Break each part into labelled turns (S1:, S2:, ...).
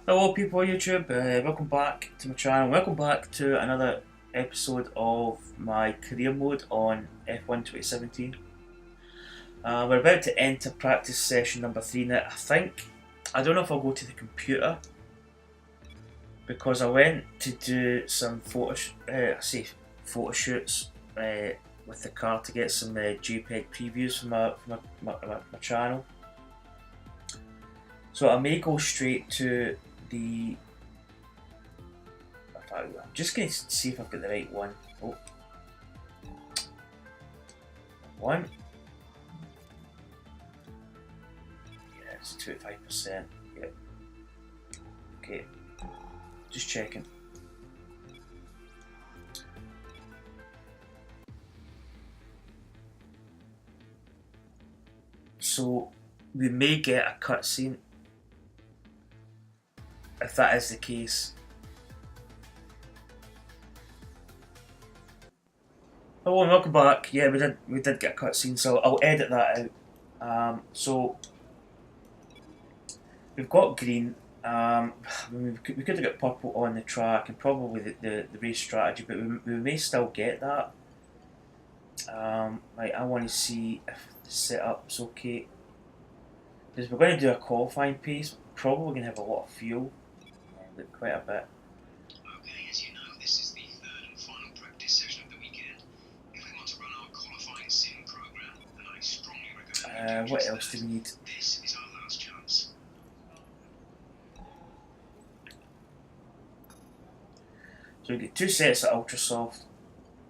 S1: Hello people on YouTube, welcome back to my channel, welcome back to another episode of my career mode on F1 2017. We're about to enter practice session number 3 now. I don't know if I'll go to the computer because I went to do some photo shoots with the car to get some JPEG previews for my channel. So I may go straight to the. I'm just going to see if I've got the right one. Oh, one. Yeah, it's 25%. Yeah. Okay. Just checking. So we may get a cutscene. If that is the case. Hello and welcome back. Yeah, we did get a cutscene, so I'll edit that out. So we've got green. We could have got purple on the track and probably the race strategy, but we may still get that. Right, I want to see if the setup's okay because we're going to do a qualifying pace. We're probably going to have a lot of fuel. Quite a bit.
S2: Okay, as you know, this is the third and final practice session of the weekend. If we want to run our qualifying sim program, then I strongly recommend
S1: what else do we need?
S2: This is our last chance.
S1: So we get 2 sets of ultra soft.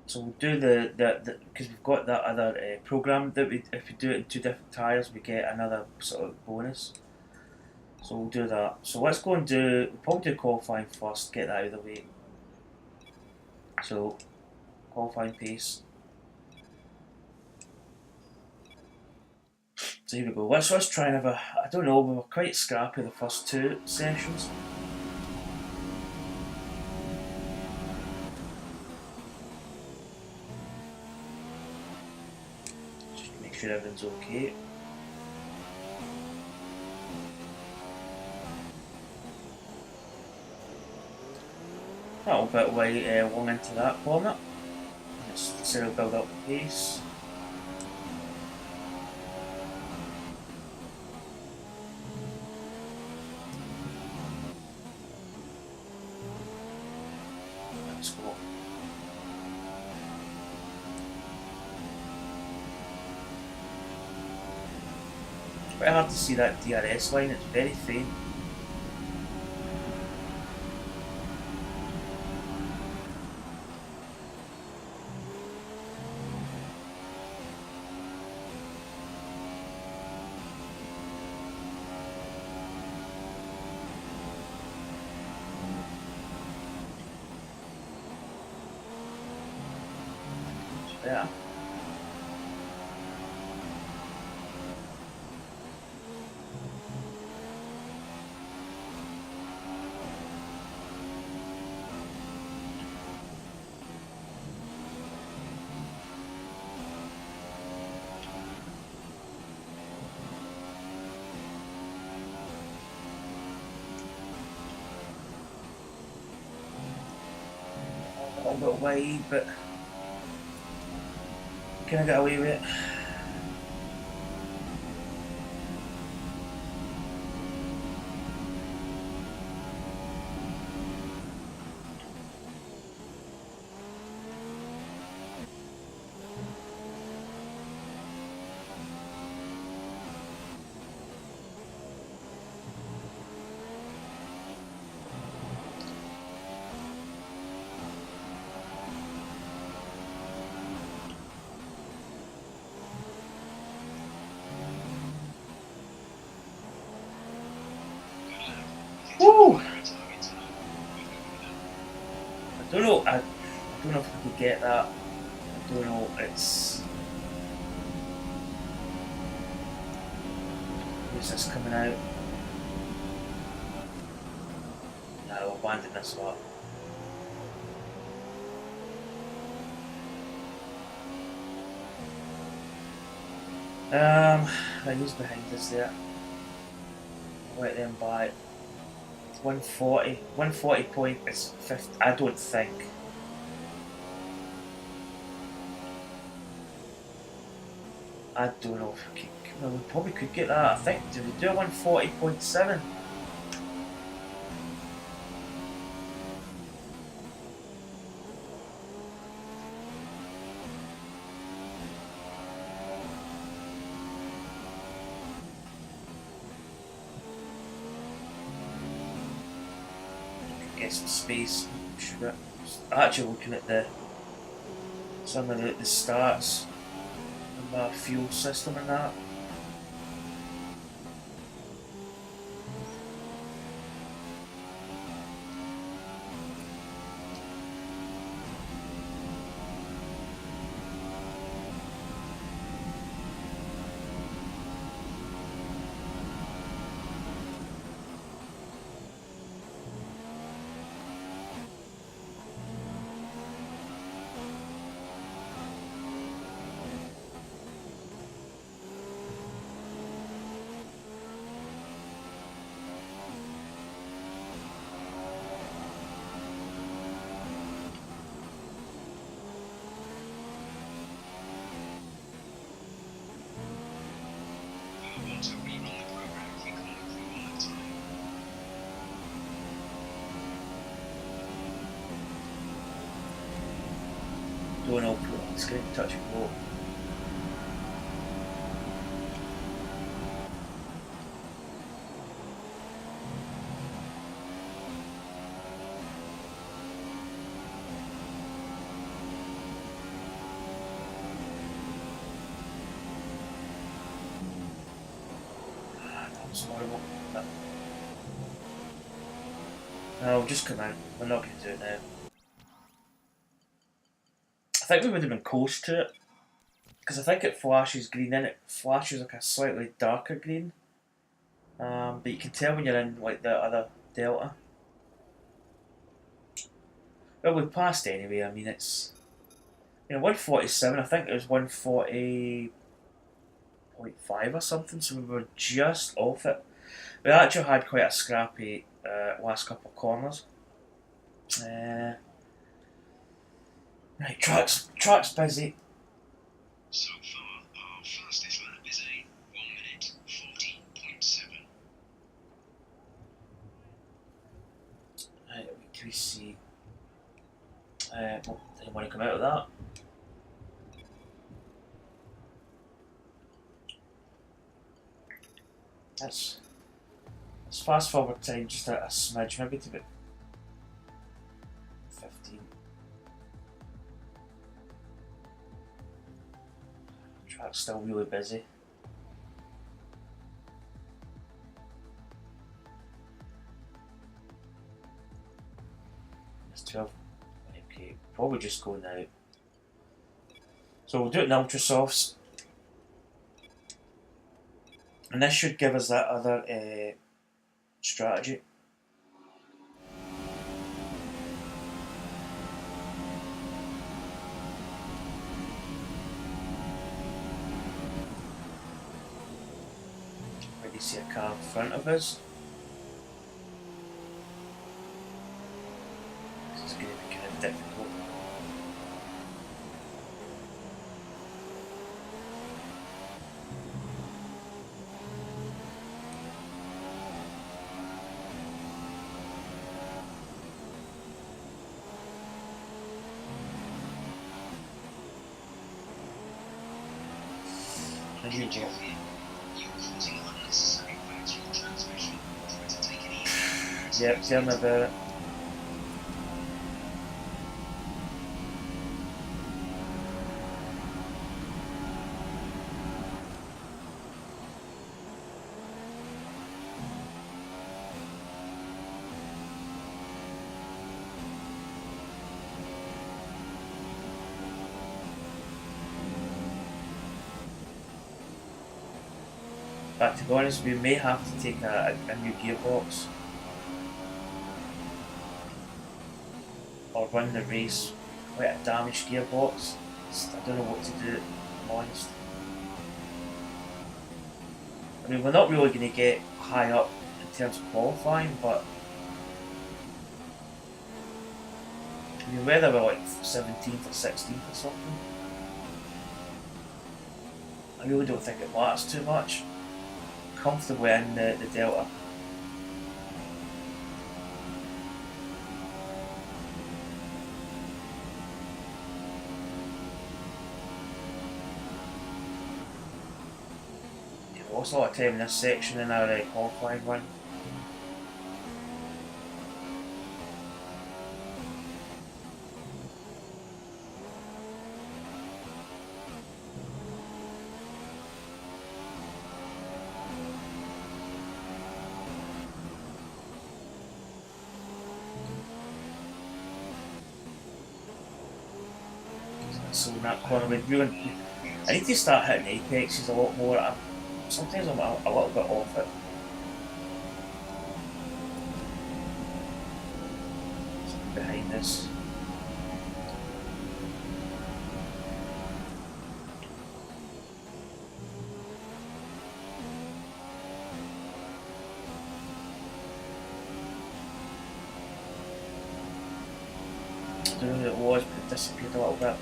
S1: So we'll do the because we've got that other program that if we do it in 2 different tyres, we get another sort of bonus. So we'll do that. So let's go and we'll probably do qualifying first, get that out of the way. So, qualifying pace. So here we go. Let's try and have I don't know, we were quite scrappy the first 2 sessions. Just to make sure everything's okay. A little bit way long into that corner. Let's see how build up the pace. Let's go. It's quite hard to see that DRS line, it's very faint. Yeah. A little bit wide, but can I get away with it? Woo! I don't know. I don't know if we could get that. I don't know. It's. Where's this coming out? No, I'll abandon this lot. Right, who's behind us there? I'll let them by. 140. 140 point is 50. I don't think. I don't know if we could. Well, we probably could get that. I think. Did we do a 140.7? Get some space. Should actually looking at some of the stats of my fuel system and that.
S2: We want to rerun the program if we can't improve on that time.
S1: Don't know. It's going to touch and go. It's horrible. No, just come out. We're not going to do it now. I think we would have been close to it. Because I think it flashes green in it. Flashes like a slightly darker green. But you can tell when you're in like the other delta. Well, we passed anyway. I mean, it's 147. I think it was 140.5 or something. So we were just off it. We actually had quite a scrappy last couple of corners. Right, track's busy.
S2: So far, our fastest lap is a 1 minute 40.7.
S1: Right, what do we see? Didn't want to come out of that. Let's fast forward time just a smidge, maybe to about 15. Track's still really busy. It's 12. Okay, probably just go now. So we'll do it in Ultra Softs. And this should give us that other strategy. Where do you see a car in front of us? This is going to be kind of difficult. There you go.
S2: You're causing unnecessary factory transmission. Try to take it easy.
S1: Yep, tell me about it. But to be honest, we may have to take a new gearbox or run the race with a damaged gearbox. I don't know what to do, I'm honest. I mean, we're not really going to get high up in terms of qualifying, but The weather were like 17th or 16th or something. I really don't think it matters too much. Comfortably in the Delta. We lost a lot of time in this section in our qualifying run. So in that corner, I need to start hitting apexes a lot more. Sometimes I'm a little bit off it. Behind this. I don't know who it was, but it disappeared a little bit.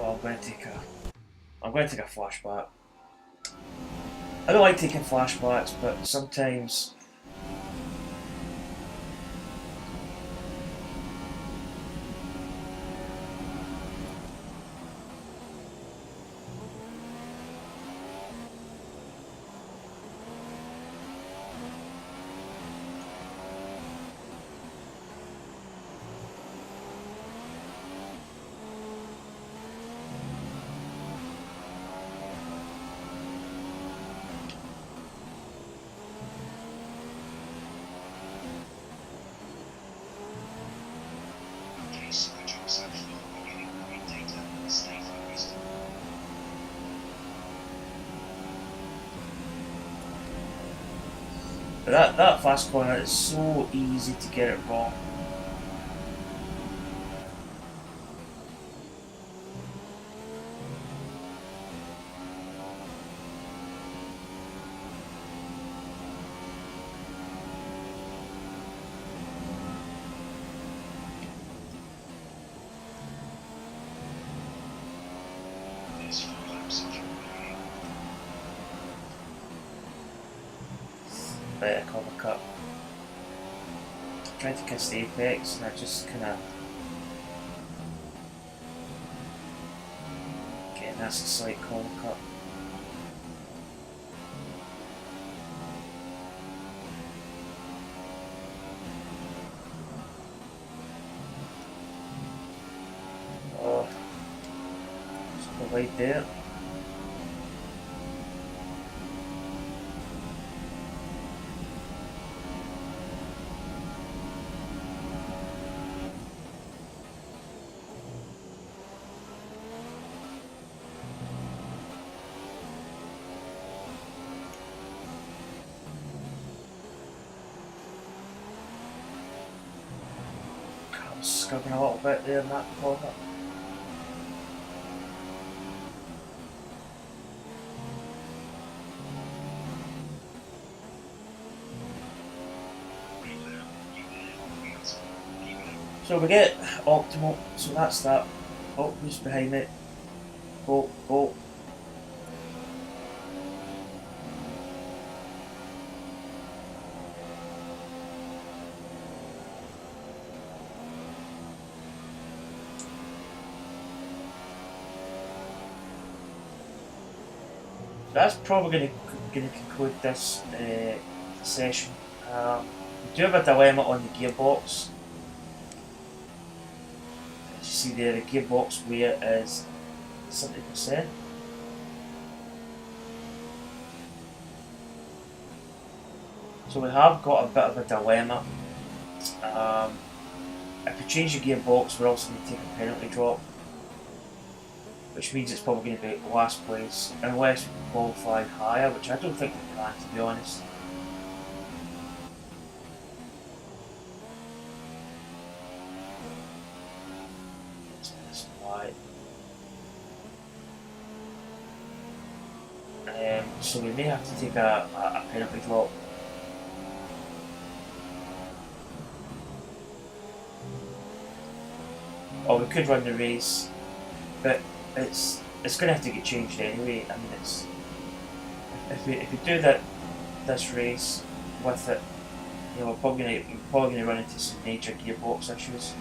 S1: Oh, I'm going to take a flashback. I don't like taking flashbacks, but sometimes
S2: Good job so far. We're getting great data. Stay focused.
S1: but that fast corner is so easy to get it wrong.
S2: There's 4 laps of remaining.
S1: Better cover cut. Trying to kiss the apex and I just kinda getting that's a slight cover cut. Oh, just go right there. I'm scubbing a little bit there in that corner. So we get optimal, so that's that. Oh, who's behind it? Go, go. That's probably going to conclude this session. We do have a dilemma on the gearbox. As you see there, the gearbox wear is 70%. So we have got a bit of a dilemma. If we change the gearbox, we're also going to take a penalty drop, which means it's probably going to be last place, unless we can qualify higher, which I don't think we can, to be honest. That's right. So we may have to take a penalty drop. Or we could run the race, but it's going to have to get changed anyway. I mean, it's if we do this race with it, you know, we're probably going to run into some major gearbox issues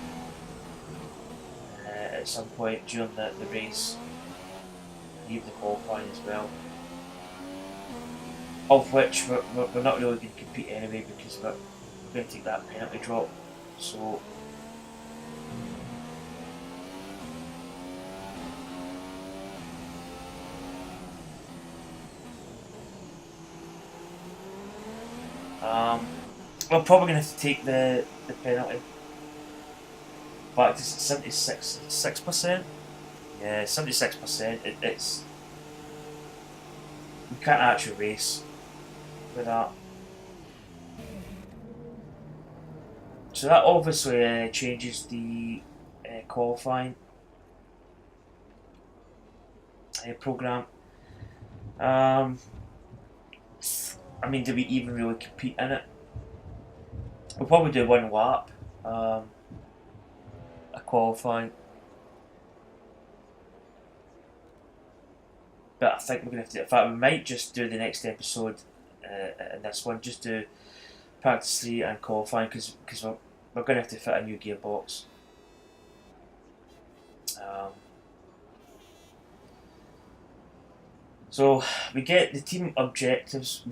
S1: at some point during the race, and even the qualifying as well. Of which we're not really going to compete anyway because we're going to take that penalty drop. So. We're probably going to have to take the penalty. Back to 76%. Yeah, 76%. It's we can't actually race with that. So that obviously changes the qualifying program. I mean, do we even really compete in it? We'll probably do one lap, a qualifying. But I think we're going to have to, in fact, we might just do the next episode in this one, just do practice 3 and qualifying, because we're going to have to fit a new gearbox. So we get the team objectives,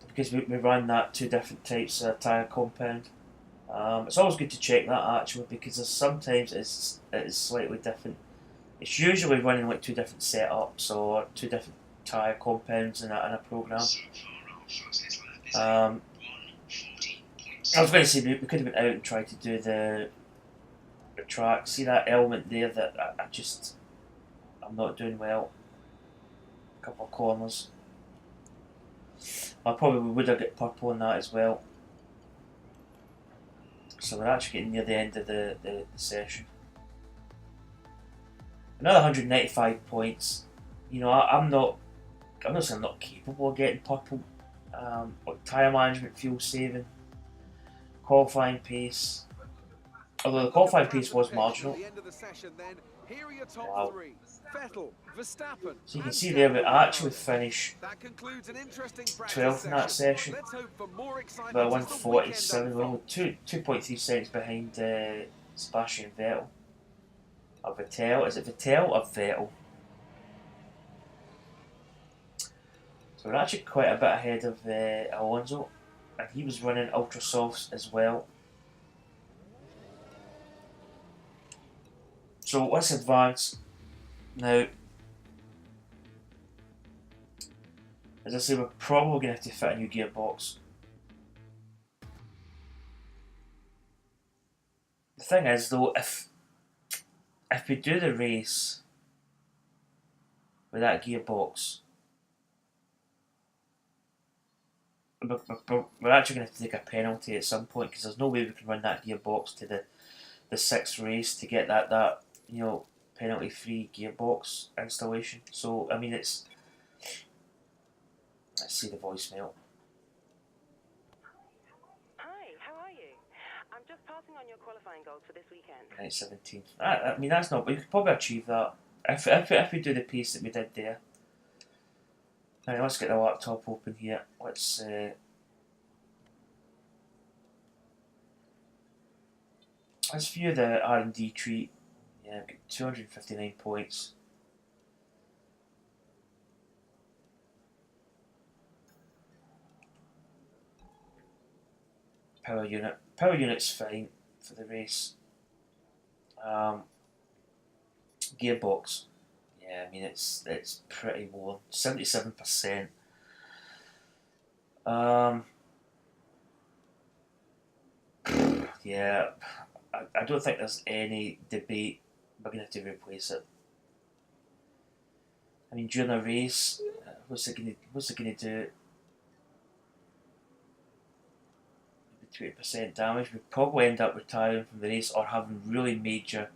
S1: because we run that 2 different types of tyre compound. It's always good to check that actually, because sometimes it is slightly different. It's usually running like 2 different setups or 2 different tyre compounds in a program. I was going to say we could have been out and tried to do the track. See that element there that I'm not doing well. A couple of corners. I probably would have got purple on that as well. So we're actually getting near the end of the session. Another 195 points. You know, I'm not saying I'm not capable of getting purple. Tyre management, fuel saving, qualifying pace. Although the qualifying pace was marginal. Wow. So you can see there we actually finish 12th in that session. By 147, we're only 2.3 seconds behind Sebastian Vettel. Or Vettel, is it Vettel or Vettel? So we're actually quite a bit ahead of Alonso, and he was running ultra softs as well. So let's advance now. As I say, we're probably going to have to fit a new gearbox. The thing is though, if we do the race with that gearbox, we're actually going to have to take a penalty at some point, because there's no way we can run that gearbox to the 6th race to get that you know, penalty free gearbox installation. So I mean, let's see the voicemail.
S3: Hi, how are you? I'm just passing on your qualifying goals for this weekend.
S1: Right, 17th. I mean, that's not, but you could probably achieve that if we do the pace that we did there. Right, let's get the laptop open here. Let's view the R&D tree. Yeah, I've got 259 points. power unit. Power unit's fine for the race. Gearbox, yeah, I mean it's pretty low, 77%. Yeah, I don't think there's any debate. We're gonna have to replace it. I mean, during a race, what's it gonna do? Maybe 20% damage. We'd probably end up retiring from the race or having really major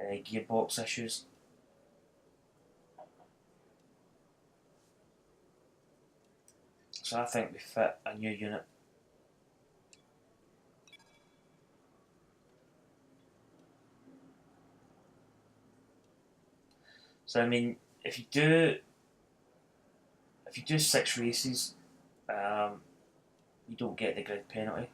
S1: gearbox issues. So I think we fit a new unit. So I mean, if you do 6 races, you don't get the grid penalty.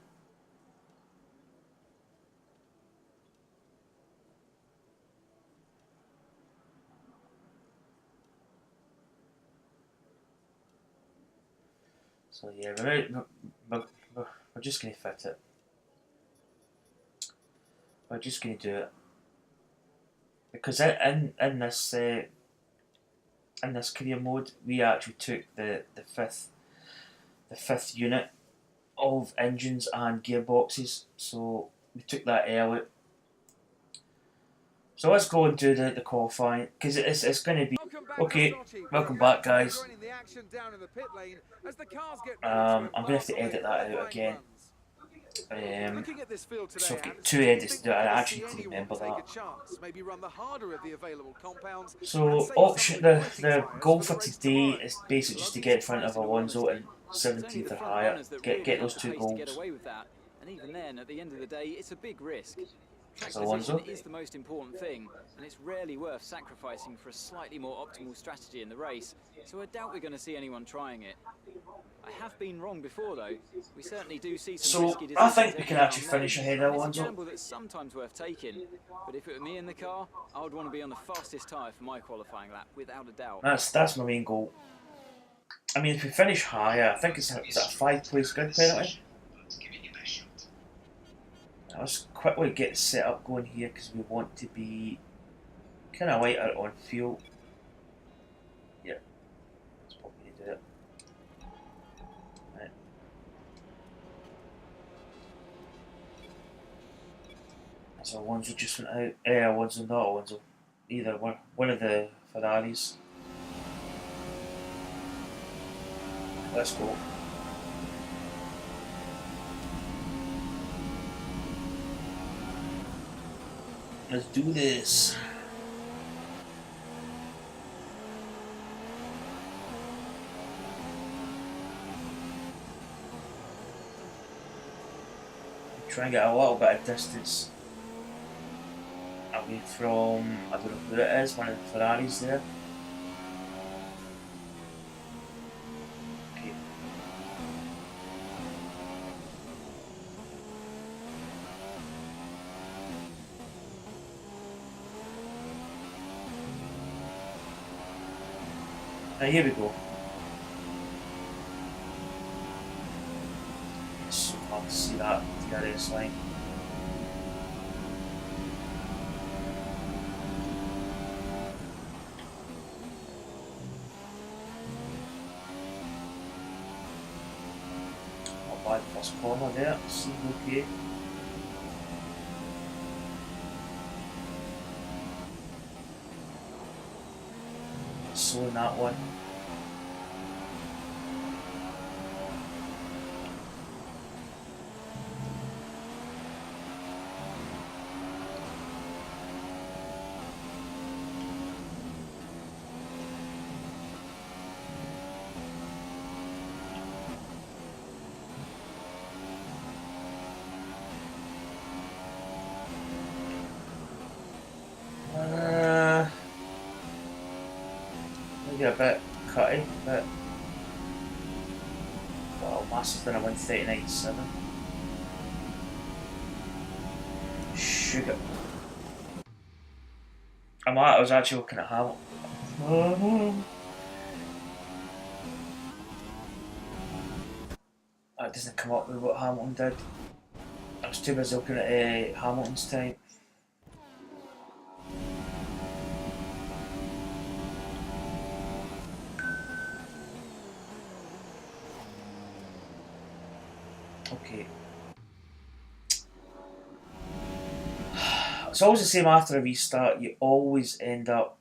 S1: So yeah, we're just going to fit it. We're just going to do it because in this career mode, we actually took the fifth unit of engines and gearboxes. So we took that out. So let's go and do the qualifying because it's going to be okay. Welcome back, guys. I'm going to have to edit that out again. So I've got 2 edits to do. I actually need to remember that. So option the goal for today is basically just to get in front of Alonso and 17th or higher. Get those 2 goals.
S4: And even then, at the end of the day, it's a big risk. Track
S1: Alonso
S4: position is the most important thing, and it's rarely worth sacrificing for a slightly more optimal strategy in the race, so I doubt we're going to see anyone trying it. I have been wrong before, though. We certainly do see some risky decisions.
S1: I think we can actually finish ahead of Alonso.
S4: It's a gamble that's sometimes worth taking, but if it were me in the car, I would want to be on the fastest tyre for my qualifying lap, without a doubt.
S1: That's my main goal. I mean, if we finish higher, I think is that a 5-place grid penalty? Let's quickly get the setup going here because we want to be kind of lighter on fuel. Yeah, that's probably do it. Right. So Alonso just went out. Alonso, not Alonso. Either one of the Ferraris. Let's go. Let's do this. Try and get a little bit of distance away from, I don't know who it is, one of the Ferraris there. Okay. Now here we go. It's so hard to see that DRS line. Not bad first corner there, seems okay. Slowing that one. Maybe a bit cutty, but well, Master's done a 1:39.7. Sugar. I was actually looking at Hamilton. That doesn't come up with what Hamilton did. I was too busy looking at Hamilton's time. Okay. It's always the same after a restart. You always end up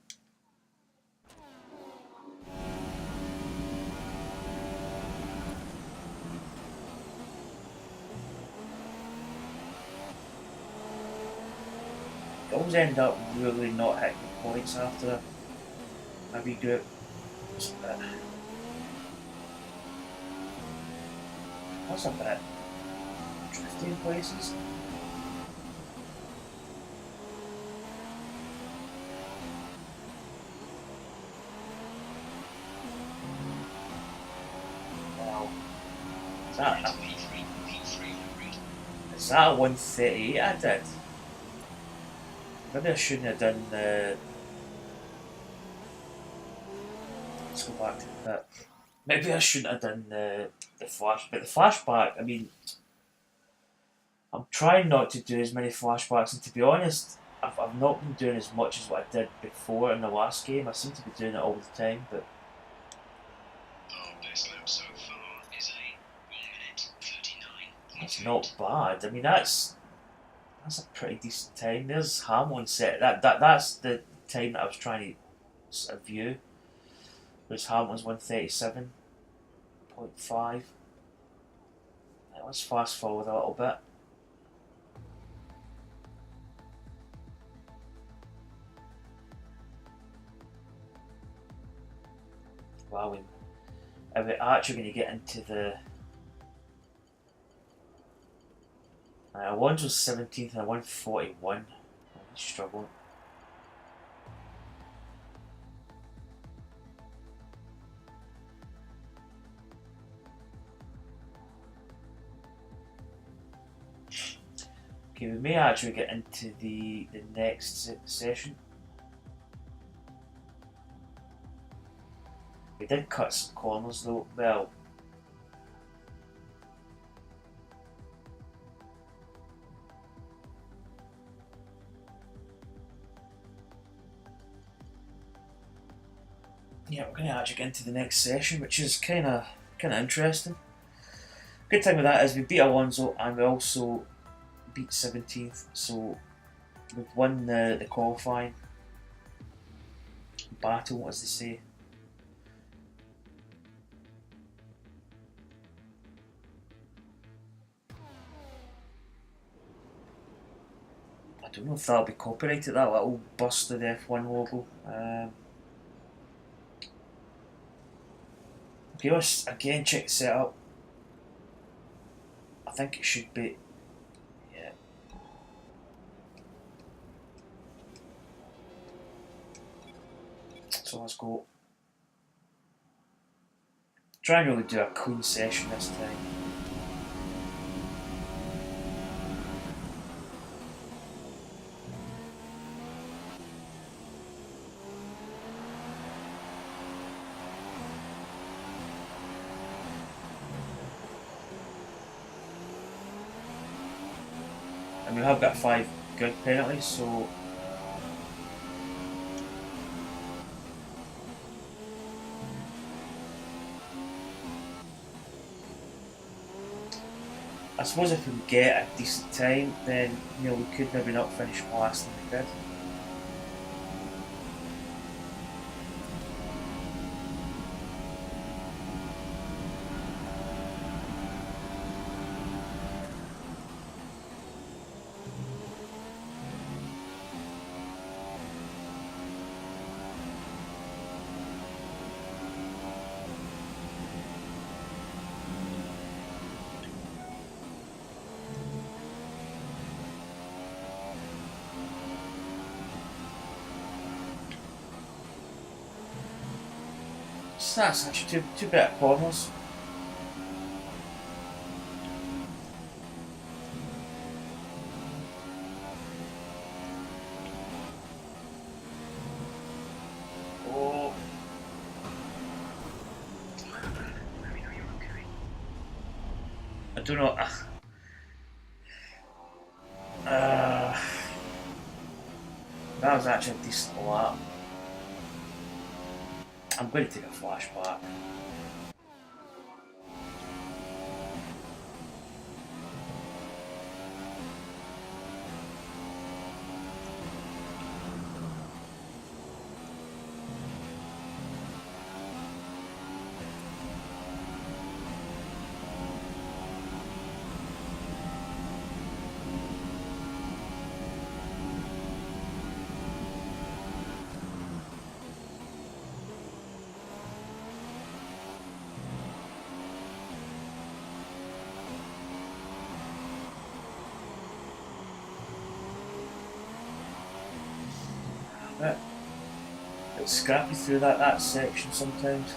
S1: really not hitting the points after a regroup. That's a bit drifty in places. Wow. Is that a 138 I did? Maybe I shouldn't have done the... Let's go back to the pit. Maybe I shouldn't have done the flash, but the flashback, I mean, I'm trying not to do as many flashbacks, and to be honest, I've not been doing as much as what I did before in the last game. I seem to be doing it all the time, but...
S2: Best lap so far is a 1 minute 39.
S1: That's not bad. I mean, that's a pretty decent time. There's Hamlin set. That's the time that I was trying to sort of view. Whereas Hamlin's 137.5. Let's fast forward a little bit. Wow, are we actually going to get into the... One's was 17th and 141. He's struggling. Okay, we may actually get into the next session. We did cut some corners though. Well, yeah, we're going to actually get into the next session, which is kind of interesting. Good thing with that is we beat Alonso and we also beat 17th, so we've won the qualifying battle, as they say. I don't know if that'll be copyrighted, that little busted F1 logo. Okay, let's again check the setup. I think it should be... yeah. So let's go. Try and really do a clean session this time. And we have got 5 good penalties, so I suppose if we get a decent time, then you know we could maybe not finish last in the grid. So that's actually two better corners. Oh. I don't know. Uh, that was actually a decent lap. I'm going to take a flashback. It's scrappy through that section sometimes.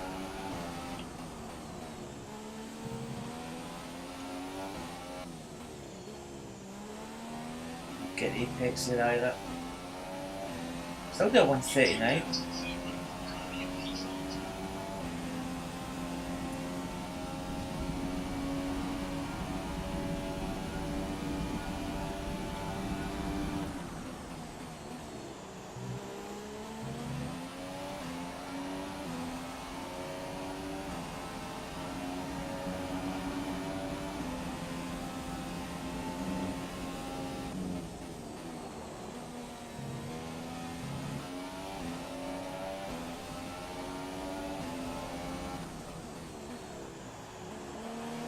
S1: Get apex there either. Still got 139.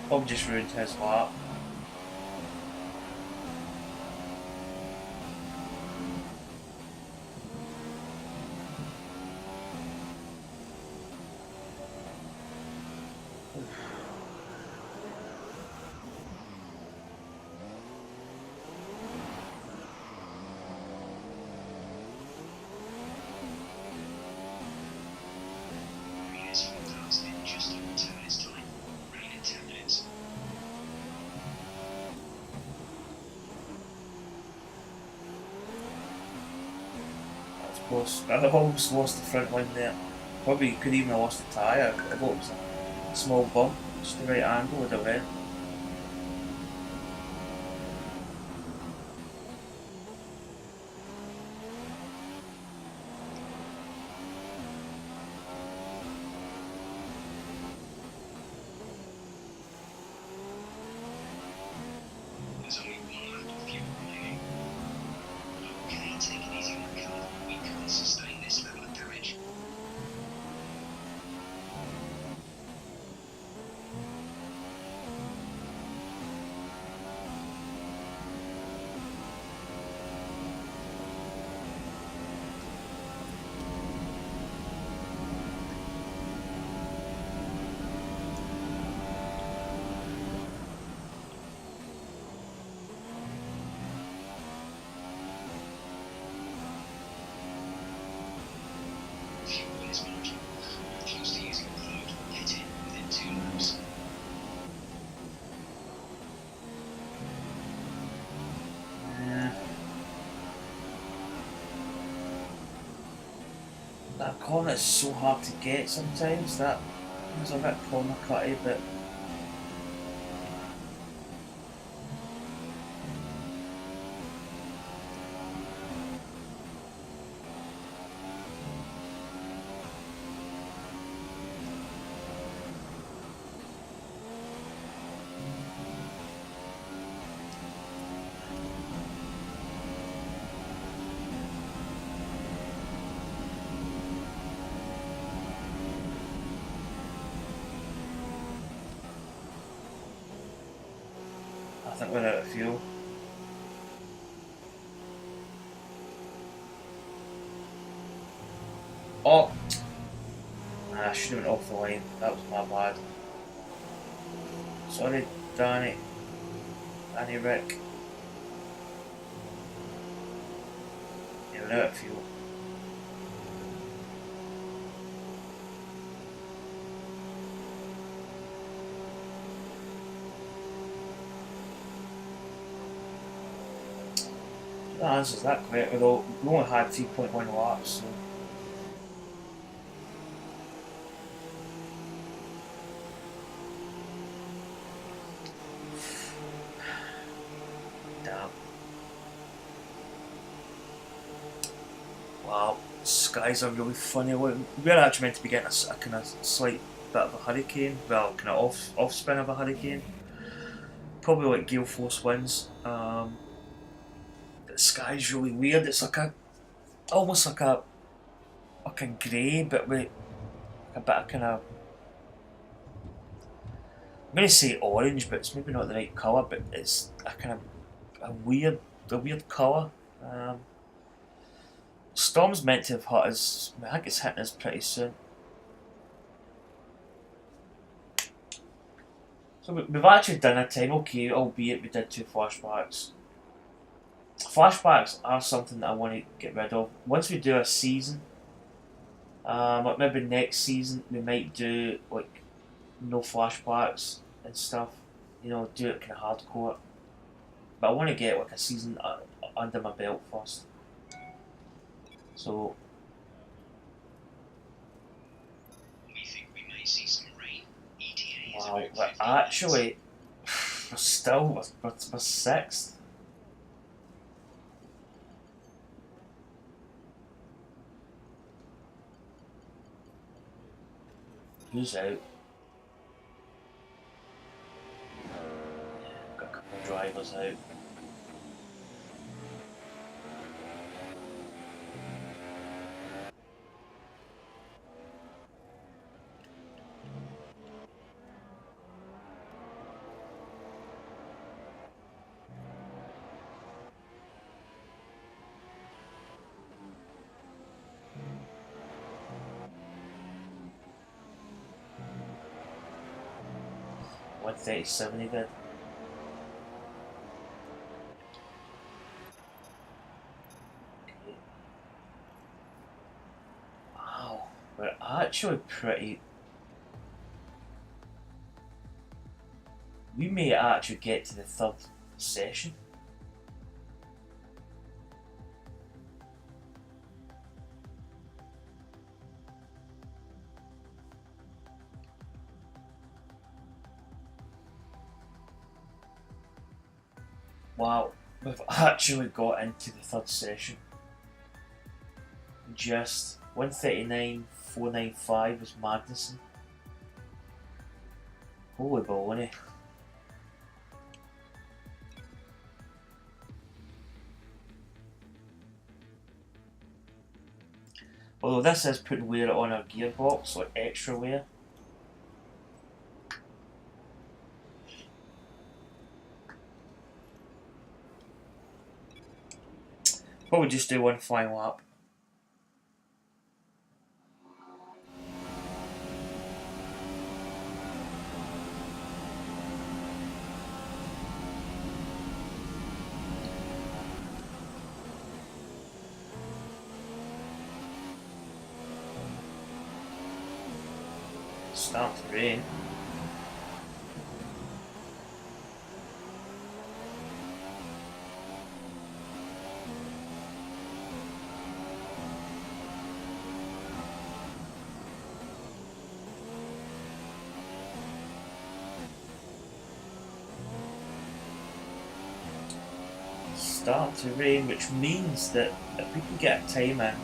S1: Bob just ruined his lap.
S2: Raiders forecast in just over 2 minutes' time. Rain in 10 minutes.
S1: That was close. I almost lost the front line there. Probably could even have lost the tyre. I thought it was a small bump. Just the right angle would have went.
S2: There's only one lap of fuel remaining. Okay, take it easy on the car. We can't sustain this level of damage. Fuel is marginal. Close to using the load. Hit it within 2 laps.
S1: Yeah. That corner is so hard to get sometimes. That was a bit corner cutty, but I think we're out of fuel. Oh! I should have went off the line. That was my bad. Sorry, Danny. Danny Rick. Yeah, we're out of fuel. That answers that quick, although we only had 3.1 laps, so. Wow, skies are really funny. We're actually meant to be getting a kind of slight bit of a hurricane. Well, kind of off spin of a hurricane. Probably like gale force winds. The sky's really weird. It's like almost like a grey, but with a bit of kind of. I'm going to say orange, but it's maybe not the right colour. But it's a kind of a weird colour. Storm's meant to have hit us. I think it's hitting us pretty soon. So we've actually done a time okay, albeit we did 2 flashbacks. Flashbacks are something that I want to get rid of. Once we do a season, like maybe next season, we might do like no flashbacks and stuff. You know, do it kind of hardcore. But I want to get like a season under my belt first. So
S2: We think we may see some rain. ETA is
S1: wow,
S2: about
S1: but
S2: 15
S1: actually, we're still we're 6th. Who's out? Got a couple of drivers out. What 37 he did. Okay. Wow, we're actually pretty. We may actually get to the 3rd session. Wow, we've actually got into the 3rd session. Just 139.495 was Magnussen. Holy baloney. Although this is putting wear on our gearbox, like extra wear. Probably just do one final lap. Start to rain. Start to rain, which means that if we can get a time in,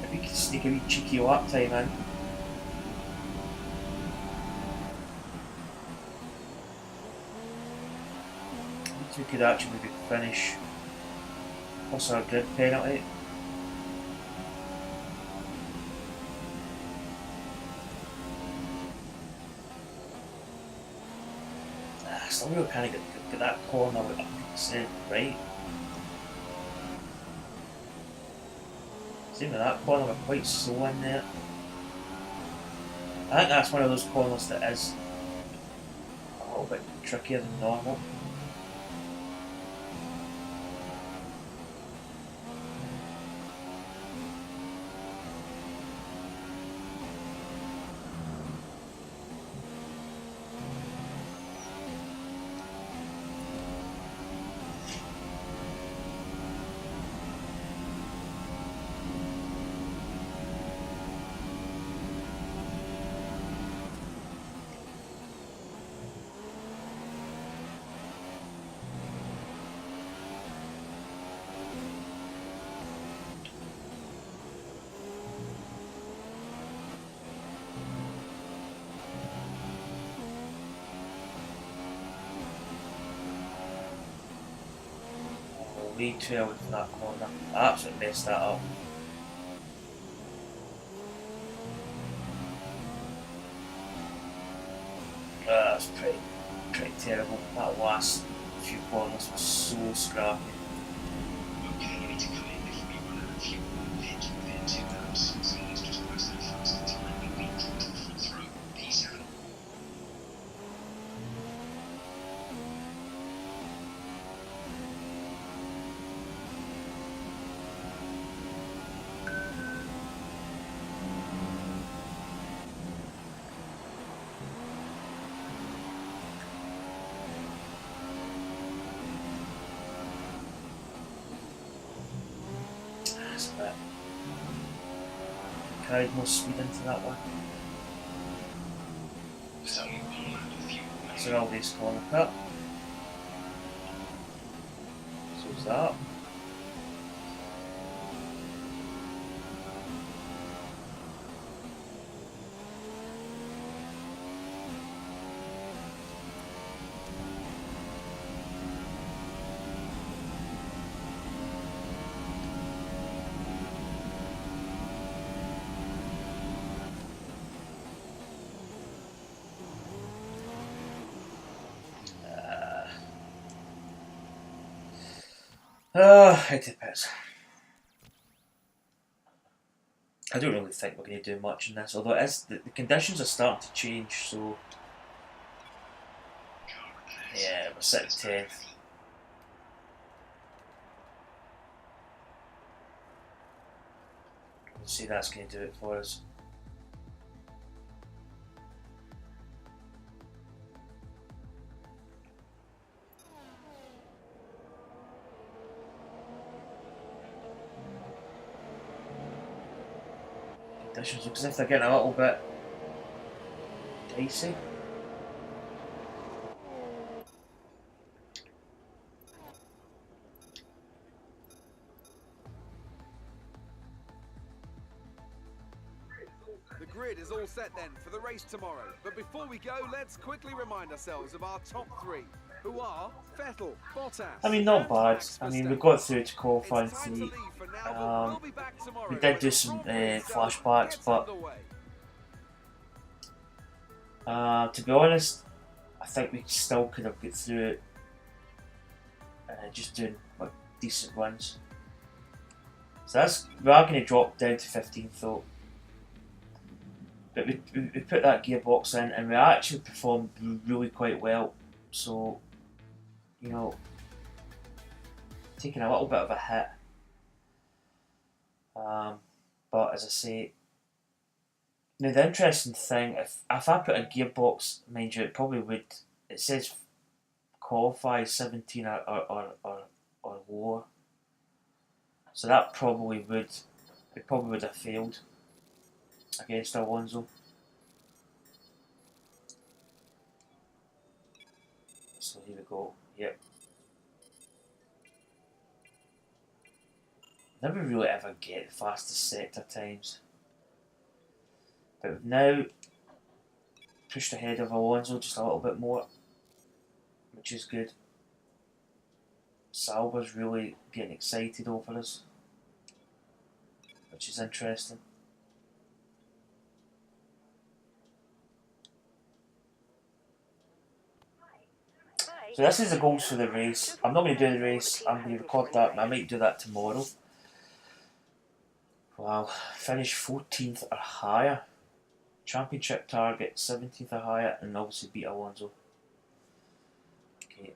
S1: if we can sneak a wee cheeky lap time in, we could actually maybe finish. What's our grid penalty? Still really kind of get that corner with 100% right. Same with that corner, we're quite slow in there. I think that's one of those corners that is a little bit trickier than normal. way too early for that corner. I absolutely messed that up. That's pretty terrible. That last few corners were so scrappy.
S2: Okay, you need to come in before you run out of fuel. Hit within 2 laps. Someone's just pressed their fastest time and we dropped the front throw. P7.
S1: That's a bit. Carried more speed into that one.
S2: There's only 1 lap of fuel remaining.
S1: So all these corner cut. So's that. It depends. I don't really think we're going to do much in this, although it is, the conditions are starting to change, so yeah, we're sitting 10th. Let's see, that's going to do it for us. Conditions look as if they're getting a little bit dicey.
S5: The grid is all set then for the race tomorrow. But before we go, let's quickly remind ourselves of our top 3, who are Vettel, Bottas.
S1: I mean, not
S5: and
S1: bad.
S5: Max
S1: I mean, we
S5: Verstappen.
S1: got through to qualifying
S5: It's time to
S1: 3.
S5: leave for now, but we'll be back tomorrow
S1: We did
S5: when
S1: do
S5: the
S1: some
S5: Grand Prix zone
S1: flashbacks,
S5: gets
S1: but
S5: underway.
S1: to be honest, I think we still could have got through it just doing like decent runs. So we are going to drop down to 15th though. But we put that gearbox in and we actually performed really quite well. So, you know, taking a little bit of a hit. But as I say, now the interesting thing, if I put a gearbox, mind you, it probably would. It says qualify 17 or lower, so that probably would. It probably would have failed against Alonso. So here we go. Yep. Never really ever get the fastest sector times. But we've now pushed ahead of Alonso just a little bit more, which is good. Sauber's really getting excited over us, which is interesting. So this is the goals for the race. I'm not going to do the race, I'm going to record that, and I might do that tomorrow. Wow, finish 14th or higher. Championship target 17th or higher, and obviously beat Alonso. Okay.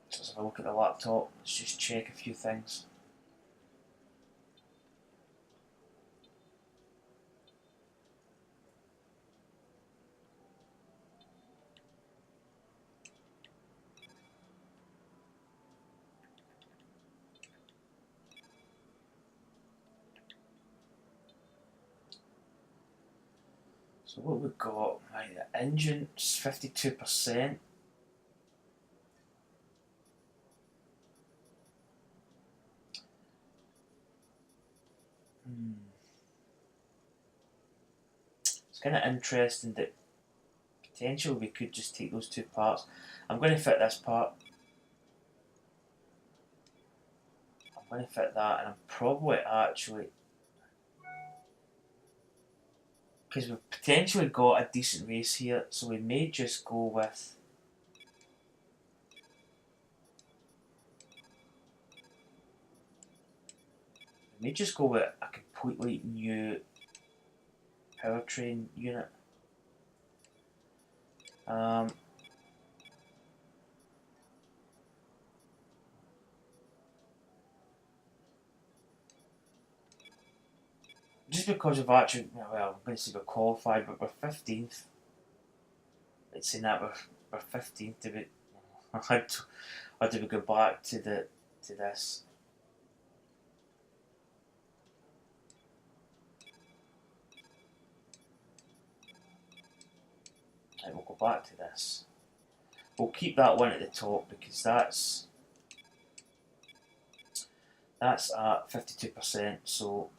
S1: So let's have a look at the laptop. Let's just check a few things. So what we've got, right, the engine's 52%. It's kind of interesting that potentially we could just take those two parts. I'm going to fit this part going to fit that, and I'm probably actually, because we've potentially got a decent race here, so we may just go with a completely new powertrain unit. Just because we've actually, well, I'm going to say we're qualified, but we're 15th. It's saying that we're 15th to be. How do we go back to this? Right, we'll go back to this. We'll keep that one at the top because that's at 52%. So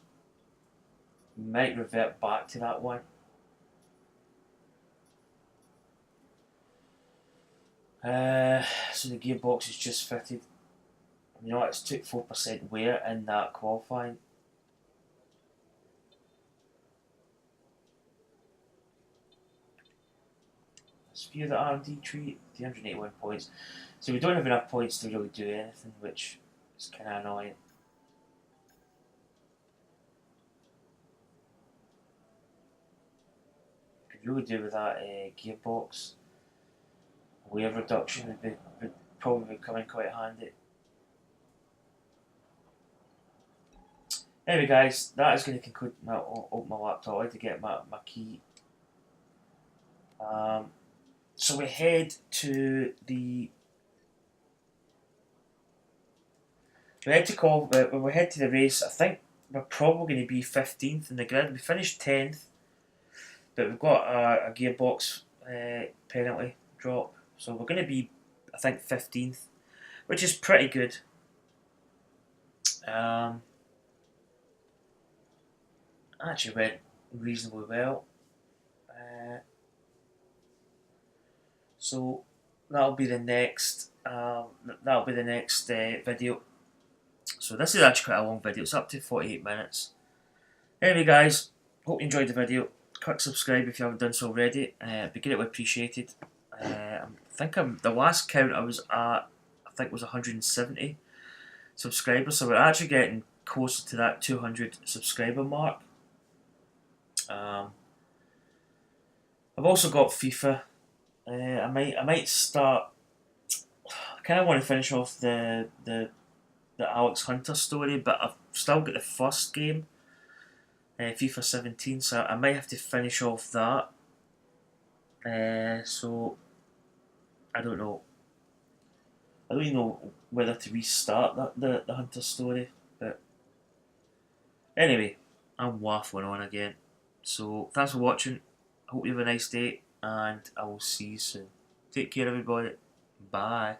S1: we might revert back to that one. So the gearbox is just fitted. You know, it's took 4% wear in that qualifying. Let's view the R&D tree, 381 points. So we don't have enough points to really do anything, which is kind of annoying. Could really do with that gearbox. Wear reduction would probably come in quite handy. Anyway guys, that is going to conclude my open my laptop. I had to get my key. So we head to the we head to the race. I think we're probably going to be 15th in the grid. We finished 10th, but we've got a gearbox penalty drop, so we're going to be, I think, 15th, which is pretty good. Actually went reasonably well. So that'll be the next. Video. So this is actually quite a long video. It's up to 48 minutes. Anyway, guys, hope you enjoyed the video. Click subscribe if you haven't done so already. It'd be greatly appreciated. I think the last count I was at, was 170 subscribers. So we're actually getting closer to that 200 subscriber mark. I've also got FIFA. I might start. I kind of want to finish off the Alex Hunter story, but I've still got the first game, FIFA 17. So I might have to finish off that. So I don't know. I don't even know whether to restart the Hunter story, but anyway, I'm waffling on again. So thanks for watching. I hope you have a nice day, and I will see you soon. Take care, everybody. Bye.